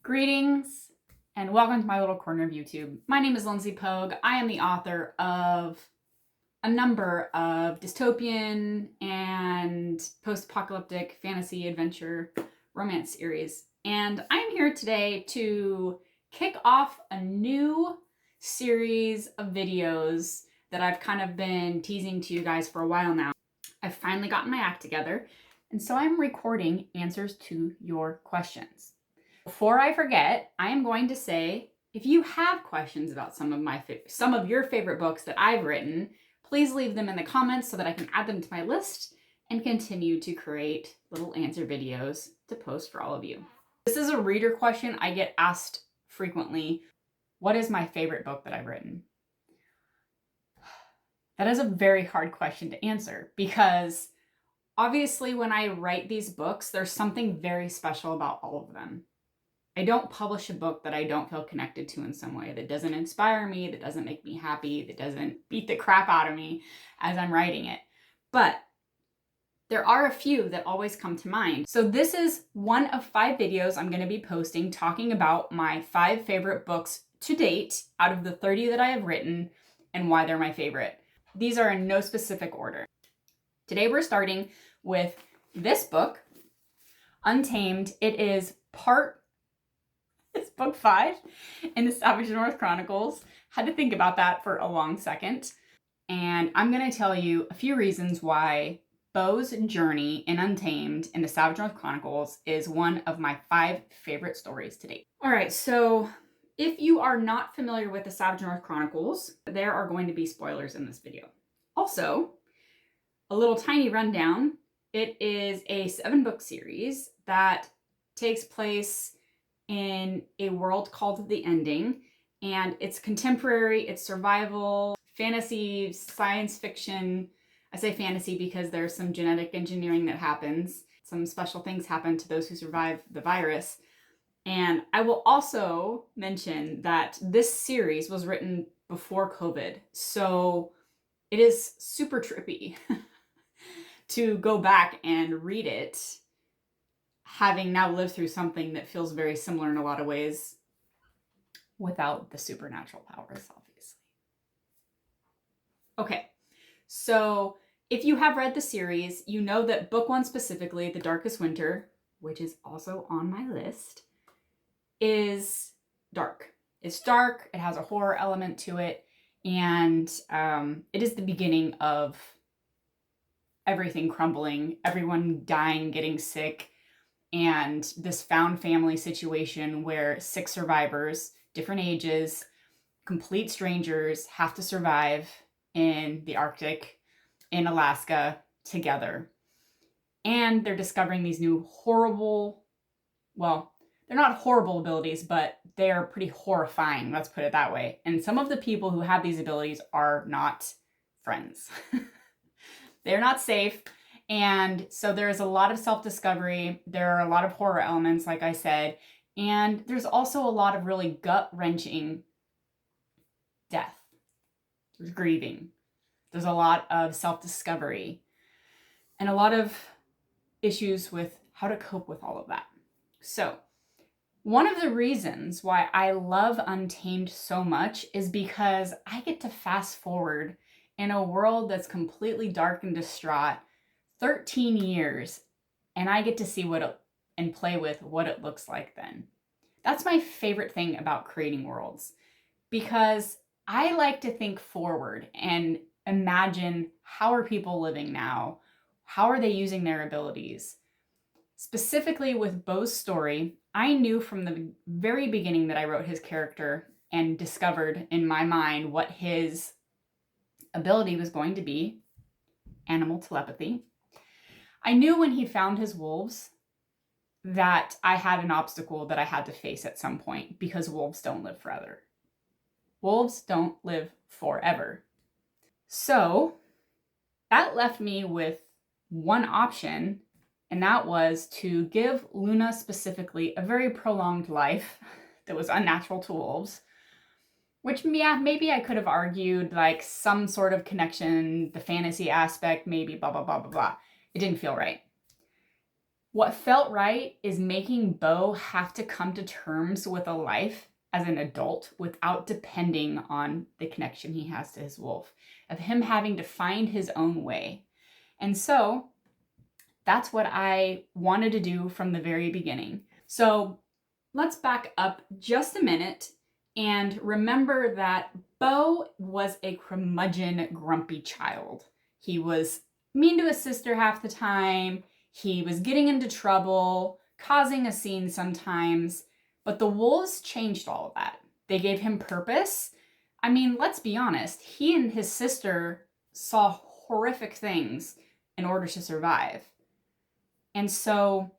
Greetings and welcome to my little corner of YouTube. My name is Lindsay Pogue. I am the author of a number of dystopian and post-apocalyptic fantasy adventure romance series. And I'm here today to kick off a new series of videos that I've kind of been teasing to you guys for a while now. I've finally gotten my act together, and so I'm recording answers to your questions. Before I forget, I am going to say, if you have questions about some of your favorite books that I've written, please leave them in the comments so that I can add them to my list and continue to create little answer videos to post for all of you. This is a reader question I get asked frequently. What is my favorite book that I've written? That is a very hard question to answer because obviously when I write these books, there's something very special about all of them. I don't publish a book that I don't feel connected to in some way, that doesn't inspire me, that doesn't make me happy, that doesn't beat the crap out of me as I'm writing it. But there are a few that always come to mind. So this is one of 5 videos I'm going to be posting talking about my 5 favorite books to date out of the 30 that I have written and why they're my favorite. These are in no specific order. Today we're starting with this book, Untamed. It is it's book 5 in the Savage North Chronicles. Had to think about that for a long second. And I'm going to tell you a few reasons why Beau's journey in Untamed in the Savage North Chronicles is one of my 5 favorite stories to date. All right, so if you are not familiar with the Savage North Chronicles, there are going to be spoilers in this video. Also, a little tiny rundown. It is a 7-book series that takes place in a world called The Ending, and it's contemporary, it's survival, fantasy, science fiction. I say fantasy because there's some genetic engineering that happens. Some special things happen to those who survive the virus. And I will also mention that this series was written before COVID, so it is super trippy to go back and read it, having now lived through something that feels very similar in a lot of ways without the supernatural powers, obviously. Okay, so if you have read the series, you know that book 1 specifically, The Darkest Winter, which is also on my list, is dark. It's dark, it has a horror element to it, and it is the beginning of everything crumbling, everyone dying, getting sick, and this found family situation where 6 survivors, different ages, complete strangers, have to survive in the Arctic, in Alaska, together. And they're discovering these new horrible, well, they're not horrible abilities, but they're pretty horrifying, let's put it that way. And some of the people who have these abilities are not friends. They're not safe. And so there's a lot of self-discovery. There are a lot of horror elements, like I said. And there's also a lot of really gut-wrenching death. There's grieving. There's a lot of self-discovery. And a lot of issues with how to cope with all of that. So one of the reasons why I love Untamed so much is because I get to fast forward in a world that's completely dark and distraught 13 years, and I get to see and play with what it looks like then. That's my favorite thing about creating worlds, because I like to think forward and imagine, how are people living now? How are they using their abilities? Specifically with Beau's story, I knew from the very beginning that I wrote his character and discovered in my mind what his ability was going to be: animal telepathy. I knew when he found his wolves that I had an obstacle that I had to face at some point, because wolves don't live forever. Wolves don't live forever. So that left me with one option, and that was to give Luna specifically a very prolonged life that was unnatural to wolves, which, yeah, maybe I could have argued like some sort of connection, the fantasy aspect, maybe blah, blah, blah, blah, blah. It didn't feel right. What felt right is making Bo have to come to terms with a life as an adult without depending on the connection he has to his wolf, of him having to find his own way. And so that's what I wanted to do from the very beginning. So let's back up just a minute and remember that Bo was a curmudgeon, grumpy child. He was mean to his sister half the time. He was getting into trouble, causing a scene sometimes. But the wolves changed all of that. They gave him purpose. I mean, let's be honest. He and his sister saw horrific things in order to survive. And so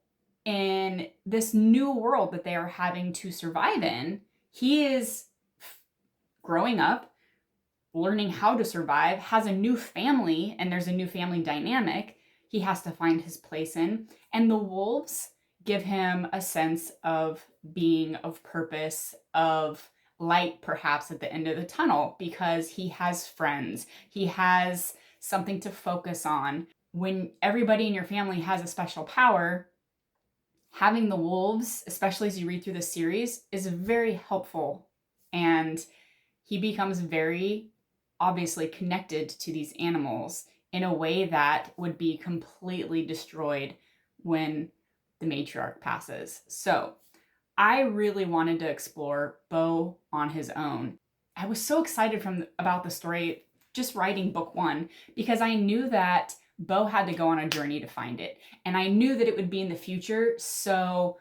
in this new world that they are having to survive in, he is growing up, learning how to survive, has a new family, and there's a new family dynamic he has to find his place in. And the wolves give him a sense of being, of purpose, of light perhaps at the end of the tunnel, because he has friends. He has something to focus on. When everybody in your family has a special power, having the wolves, especially as you read through the series, is very helpful. And he becomes very obviously connected to these animals in a way that would be completely destroyed when the matriarch passes. So I really wanted to explore Bo on his own. I was so excited about the story just writing book 1, because I knew that Bo had to go on a journey to find it. And I knew that it would be in the future. So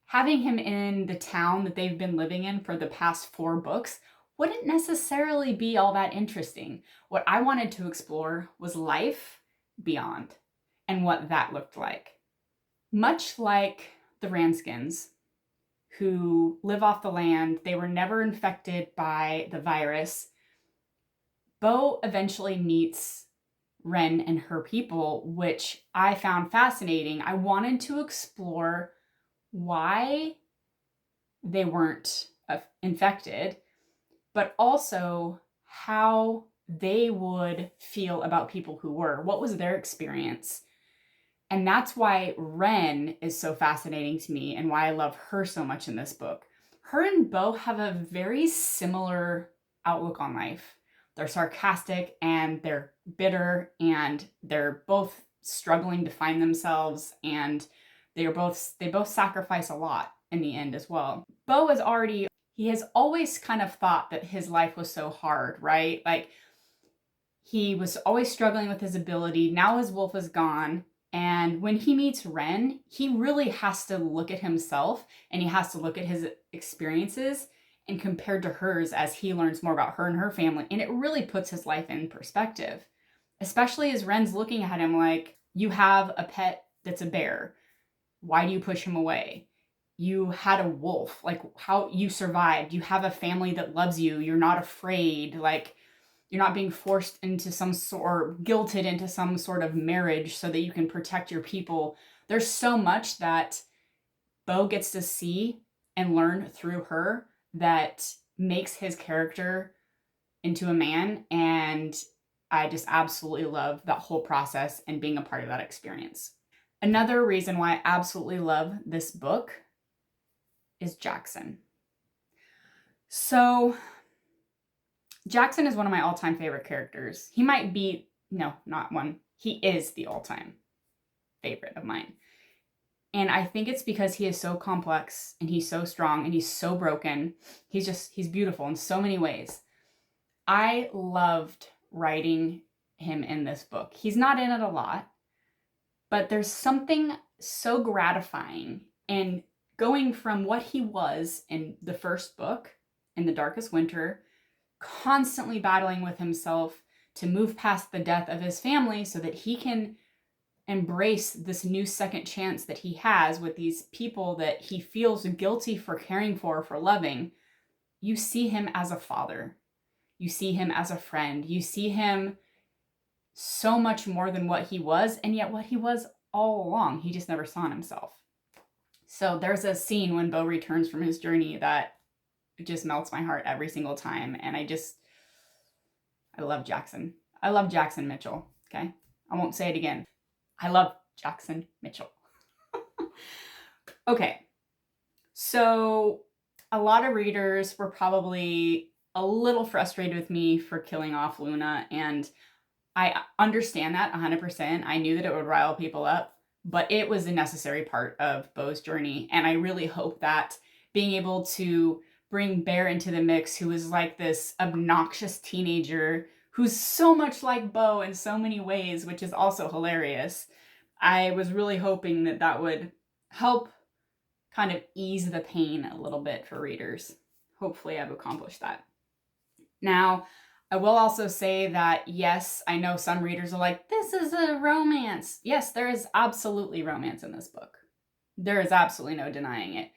having him in the town that they've been living in for the past 4 books wouldn't necessarily be all that interesting. What I wanted to explore was life beyond and what that looked like. Much like the Ranskins, who live off the land, they were never infected by the virus. Bo eventually meets Ren and her people, which I found fascinating. I wanted to explore why they weren't infected, but also how they would feel about people who were. What was their experience? And that's why Ren is so fascinating to me and why I love her so much in this book. Her and Bo have a very similar outlook on life. They're sarcastic and they're bitter and they're both struggling to find themselves, and they both sacrifice a lot in the end as well. Bo he has always kind of thought that his life was so hard, right? Like, he was always struggling with his ability. Now his wolf is gone. And when he meets Ren, he really has to look at himself and he has to look at his experiences and compared to hers as he learns more about her and her family. And it really puts his life in perspective, especially as Ren's looking at him like, you have a pet that's a bear. Why do you push him away? You had a wolf. Like, how you survived. You have a family that loves you. You're not afraid. Like, you're not being forced into or guilted into some sort of marriage so that you can protect your people. There's so much that Bo gets to see and learn through her that makes his character into a man. And I just absolutely love that whole process and being a part of that experience. Another reason why I absolutely love this book is Jackson. So Jackson is one of my all-time favorite characters. He might be, no, not one. He is the all-time favorite of mine. And I think it's because he is so complex and he's so strong and he's so broken. He's beautiful in so many ways. I loved writing him in this book. He's not in it a lot, but there's something so gratifying in going from what he was in the first book, in The Darkest Winter, constantly battling with himself to move past the death of his family so that he can embrace this new second chance that he has with these people that he feels guilty for caring for loving. You see him as a father. You see him as a friend. You see him so much more than what he was, and yet what he was all along. He just never saw in himself. So there's a scene when Bo returns from his journey that just melts my heart every single time. And I love Jackson. I love Jackson Mitchell. Okay. I won't say it again. I love Jackson Mitchell. Okay, so a lot of readers were probably a little frustrated with me for killing off Luna, and I understand that 100%. I knew that it would rile people up, but it was a necessary part of Bo's journey, and I really hope that being able to bring Bear into the mix, who is like this obnoxious teenager who's so much like Bo in so many ways, which is also hilarious. I was really hoping that that would help kind of ease the pain a little bit for readers. Hopefully I've accomplished that. Now, I will also say that, yes, I know some readers are like, this is a romance. Yes, there is absolutely romance in this book. There is absolutely no denying it.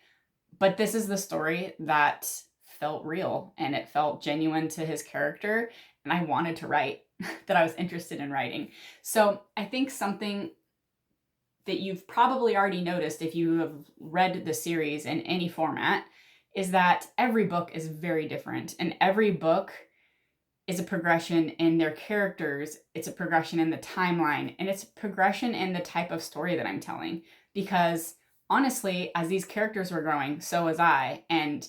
But this is the story that felt real, and it felt genuine to his character, and I wanted to write, that I was interested in writing. So I think something that you've probably already noticed if you have read the series in any format is that every book is very different, and every book is a progression in their characters, it's a progression in the timeline, and it's a progression in the type of story that I'm telling. Because honestly, as these characters were growing, so was I, and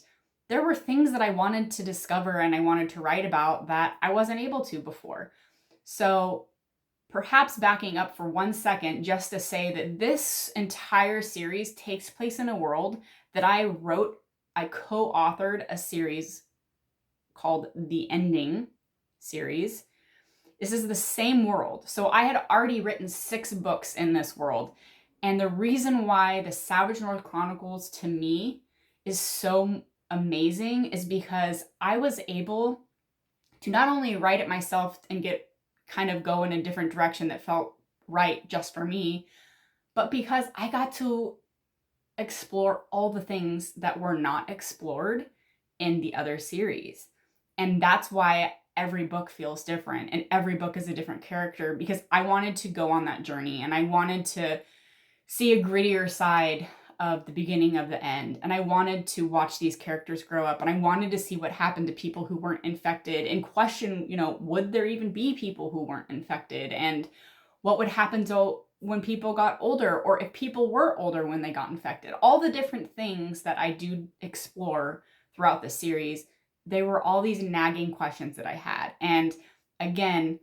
there were things that I wanted to discover and I wanted to write about that I wasn't able to before. So perhaps backing up for 1 second just to say that this entire series takes place in a world that I co-authored a series called The Ending series. This is the same world. So I had already written 6 books in this world. And the reason why the Savage North Chronicles to me is so amazing is because I was able to not only write it myself and get kind of go in a different direction that felt right just for me, but because I got to explore all the things that were not explored in the other series. And that's why every book feels different and every book is a different character, because I wanted to go on that journey and I wanted to see a grittier side of the beginning of the end. And I wanted to watch these characters grow up, and I wanted to see what happened to people who weren't infected and question, would there even be people who weren't infected, and what would happen to when people got older, or if people were older when they got infected. All the different things that I do explore throughout the series, they were all these nagging questions that I had. And again,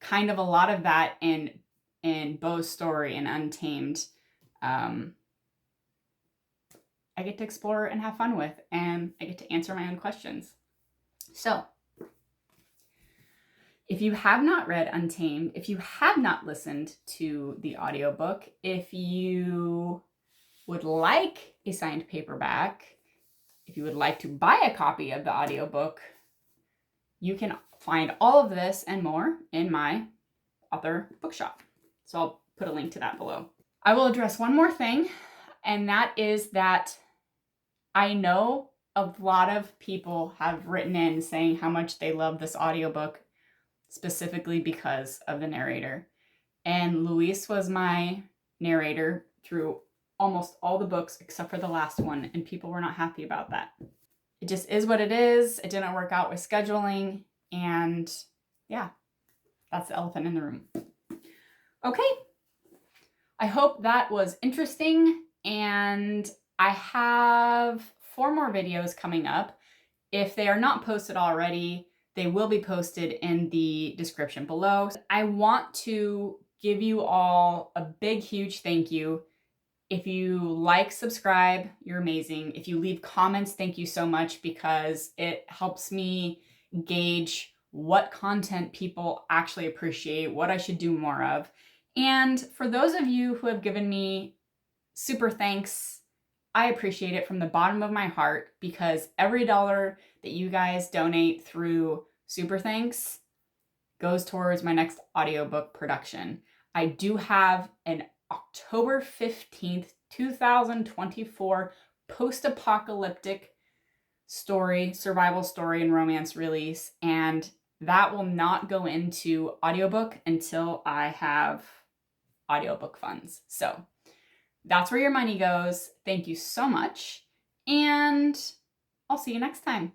kind of a lot of that in Bo's story in Untamed, I get to explore and have fun with, and I get to answer my own questions. So, if you have not read Untamed, if you have not listened to the audiobook, if you would like a signed paperback, if you would like to buy a copy of the audiobook, you can find all of this and more in my author bookshop. So I'll put a link to that below. I will address one more thing, and that is that I know a lot of people have written in saying how much they love this audiobook, specifically because of the narrator. And Luis was my narrator through almost all the books except for the last one, and people were not happy about that. It just is what it is. It didn't work out with scheduling, and yeah, that's the elephant in the room. Okay, I hope that was interesting, and I have 4 more videos coming up. If they are not posted already, they will be posted in the description below. I want to give you all a big, huge thank you. If you like, subscribe, you're amazing. If you leave comments, thank you so much, because it helps me gauge what content people actually appreciate, what I should do more of. And for those of you who have given me super thanks, I appreciate it from the bottom of my heart, because every dollar that you guys donate through Super Thanks goes towards my next audiobook production. I do have an October 15th, 2024 post-apocalyptic story, survival story and romance release, and that will not go into audiobook until I have audiobook funds. So that's where your money goes. Thank you so much, and I'll see you next time.